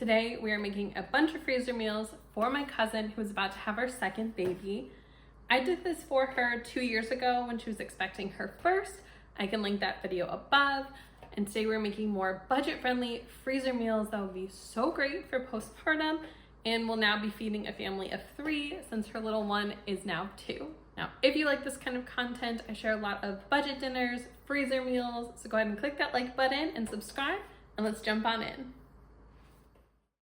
Today we are making a bunch of freezer meals for my cousin who is about to have her second baby. I did this for her 2 years ago when she was expecting her first. I can link that video above. And today we're making more budget-friendly freezer meals that will be so great for postpartum, and will now be feeding a family of 3 since her little one is now 2. Now, if you like this kind of content, I share a lot of budget dinners, freezer meals, so go ahead and click that like button and subscribe, and let's jump on in.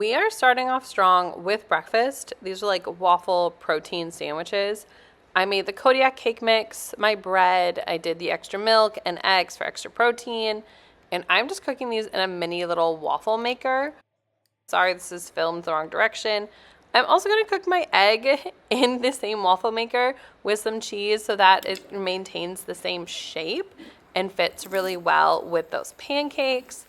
We are starting off strong with breakfast. These are like waffle protein sandwiches. I made the kodiak cake mix, my bread, I did the extra milk and eggs for extra protein, and I'm just cooking these in a mini little waffle maker. Sorry, this is filmed the wrong direction. I'm also going to cook my egg in the same waffle maker with some cheese so that it maintains the same shape and fits really well with those pancakes.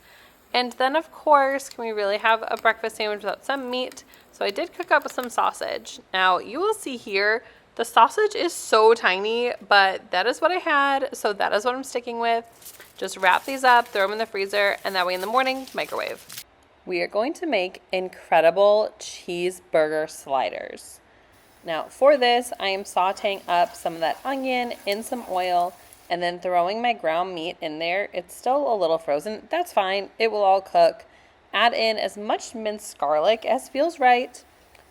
And then, of course, can we really have a breakfast sandwich without some meat? So I did cook up some sausage. Now, you will see here, the sausage is so tiny, but that is what I had, so that is what I'm sticking with. Just wrap these up, throw them in the freezer, and that way in the morning, microwave. We are going to make incredible cheeseburger sliders. Now, for this, I am sauteing up some of that onion in some oil, and then throwing my ground meat in there. It's still a little frozen. That's fine. It will all cook. Add in as much minced garlic as feels right.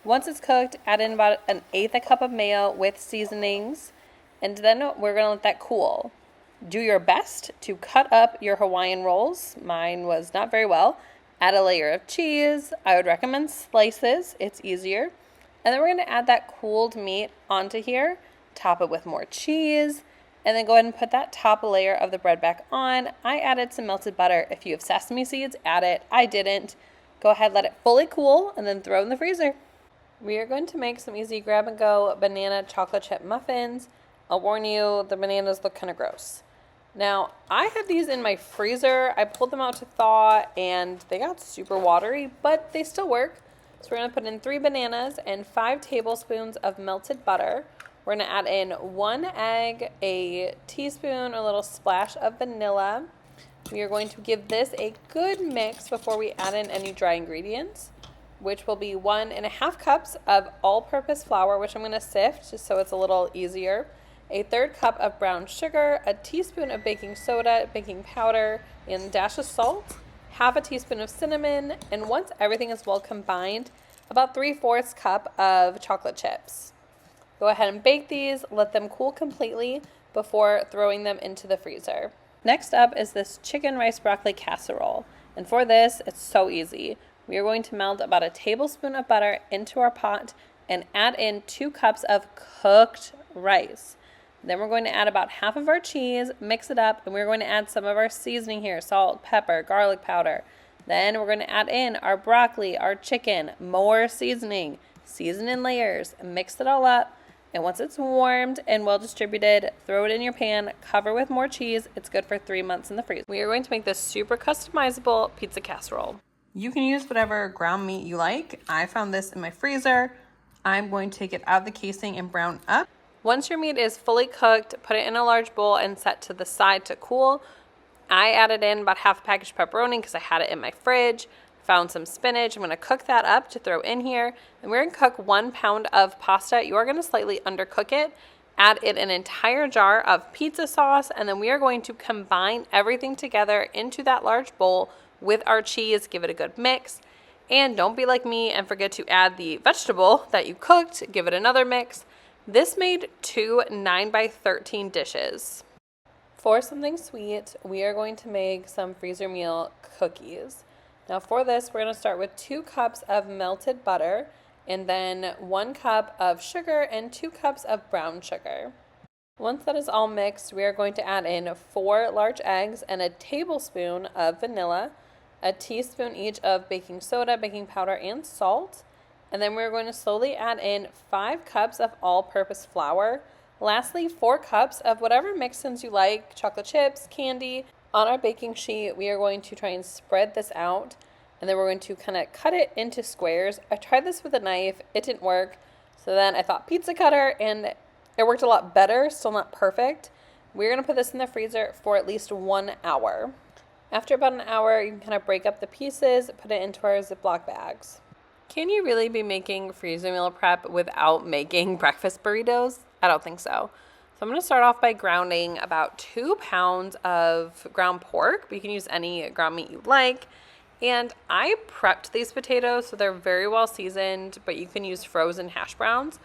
Once it's cooked, add in about 1/8 a cup of mayo with seasonings. And then we're going to let that cool. Do your best to cut up your Hawaiian rolls. Mine was not very well. Add a layer of cheese. I would recommend slices. It's easier. And then we're going to add that cooled meat onto here. Top it with more cheese. And then go ahead and put that top layer of the bread back on. I added some melted butter. If you have sesame seeds, add it. I didn't. Go ahead, let it fully cool, and then throw in the freezer. We are going to make some easy grab-and-go banana chocolate chip muffins. I'll warn you, the bananas look kind of gross. Now, I had these in my freezer. I pulled them out to thaw, and they got super watery, but they still work. So we're going to put in 3 bananas and 5 tablespoons of melted butter. We're going to add in 1 egg, a teaspoon, a little splash of vanilla. We are going to give this a good mix before we add in any dry ingredients, which will be 1.5 cups of all-purpose flour, which I'm going to sift just so it's a little easier. A 1/3 cup of brown sugar, a teaspoon of baking soda, baking powder, and a dash of salt, 1/2 teaspoon of cinnamon, and once everything is well combined, about 3/4 cup of chocolate chips. Go ahead and bake these, let them cool completely before throwing them into the freezer. Next up is this chicken rice broccoli casserole. And for this, it's so easy. We are going to melt about a tablespoon of butter into our pot and add in 2 cups of cooked rice. Then we're going to add about half of our cheese, mix it up, and we're going to add some of our seasoning here, salt, pepper, garlic powder. Then we're going to add in our broccoli, our chicken, more seasoning, season in layers, mix it all up. And once it's warmed and well distributed, throw it in your pan, cover with more cheese. It's good for 3 months in the freezer. We are going to make this super customizable pizza casserole. You can use whatever ground meat you like. I found this in my freezer. I'm going to take it out of the casing and brown up. Once your meat is fully cooked, put it in a large bowl and set to the side to cool. I added in about 1/2 package of pepperoni because I had it in my fridge. Found some spinach. I'm going to cook that up to throw in here. And we're going to cook 1 pound of pasta. You are going to slightly undercook it. Add in an entire jar of pizza sauce. And then we are going to combine everything together into that large bowl with our cheese. Give it a good mix. And don't be like me and forget to add the vegetable that you cooked. Give it another mix. This made 2 9x13 dishes. For something sweet, we are going to make some freezer meal cookies. Now for this, we're going to start with 2 cups of melted butter and then 1 cup of sugar and 2 cups of brown sugar. Once that is all mixed, we are going to add in 4 large eggs and a tablespoon of vanilla, a teaspoon each of baking soda, baking powder, and salt. And then we're going to slowly add in 5 cups of all-purpose flour. Lastly, 4 cups of whatever mix-ins you like, chocolate chips, candy. On our baking sheet, we are going to try and spread this out, and then we're going to kind of cut it into squares. I tried this with a knife. It didn't work. So then I thought pizza cutter, and it worked a lot better, still not perfect. We're going to put this in the freezer for at least 1 hour. After about an hour, you can kind of break up the pieces, put it into our Ziploc bags. Can you really be making freezer meal prep without making breakfast burritos? I don't think so. So I'm going to start off by grounding about 2 pounds of ground pork, but you can use any ground meat you like. And I prepped these potatoes so they're very well seasoned, but you can use frozen hash browns.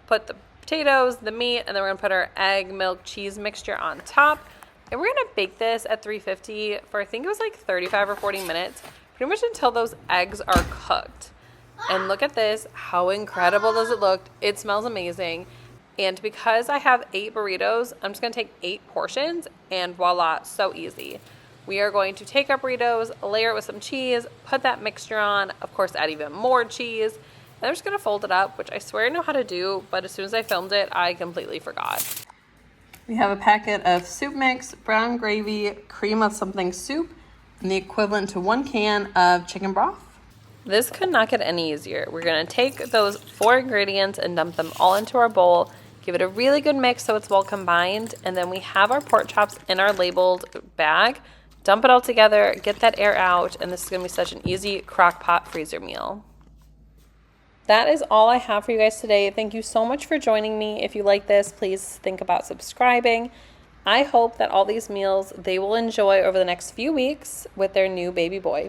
Put the potatoes, the meat, and then we're going to put our egg, milk, cheese mixture on top. And we're going to bake this at 350 for I think it was like 35 or 40 minutes, pretty much until those eggs are cooked. And look at this. How incredible does it look? It smells amazing. And because I have 8 burritos, I'm just going to take 8 portions and voila, so easy. We are going to take our burritos, layer it with some cheese, put that mixture on, of course add even more cheese, and I'm just going to fold it up, which I swear I know how to do, but as soon as I filmed it, I completely forgot. We have a packet of soup mix, brown gravy, cream of something soup, and the equivalent to 1 can of chicken broth. This could not get any easier. We're going to take those 4 ingredients and dump them all into our bowl, give it a really good mix so it's well combined, and then we have our pork chops in our labeled bag. Dump it all together, get that air out, and this is going to be such an easy crock pot freezer meal. That is all I have for you guys today. Thank you so much for joining me. If you like this, please think about subscribing. I hope that all these meals they will enjoy over the next few weeks with their new baby boy.